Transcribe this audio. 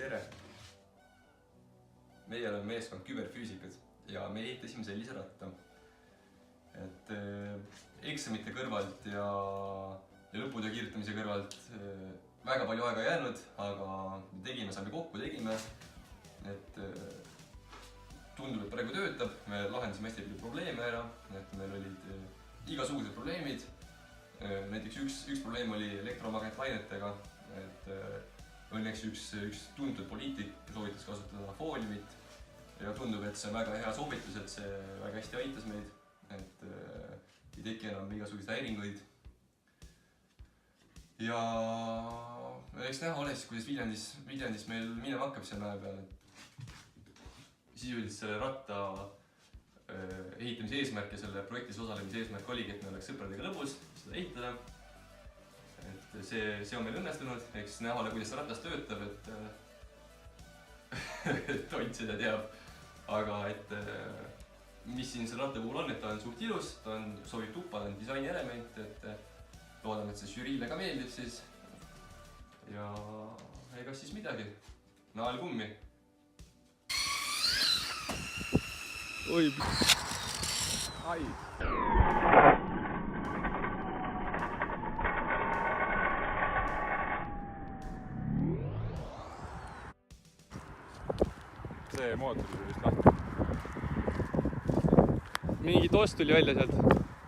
Tere! Meie oleme meeskond küberfüüsikud ja me ehitasime sellise ratta. Eksamite kõrvalt ja lõputöö kirjutamise kõrvalt väga palju aega jäänud, aga saime kokku, tegime. Tundub, et praegu töötab, me lahendasime hästi palju probleeme ära, meil olid igasugused probleemid. Näiteks üks probleem oli elektromagnetlainetega, õnneks üks tuntud poliitik soovitas kasutada fooliumit ja tundub, et see on väga hea soovitus, et see väga hästi aitas meid, ei teki enam igasuguseid häiringuid. Ja eks näha ole siis, kuidas Viljandis meil minema hakkab seal mäe peal. Sisuliselt selle ratta ehitamise eesmärk ja selle projektis osalemise eesmärk oligi, et me oleks sõpradega lõbus seda ehitada. See on meil õnnestunud, eks näha ole, kuidas see ratas töötab, et Tont seda teab. Aga mis siin selle ratta puhul on, et ta on suht ilus, ta sobib tuppa, ta on disainielement, loodame, et see žüriile ka meeldib siis. Ja ega siis midagi, nael kummi. Oi, ai. See mootor tuli vist lahti. Mingi toss tuli välja sealt.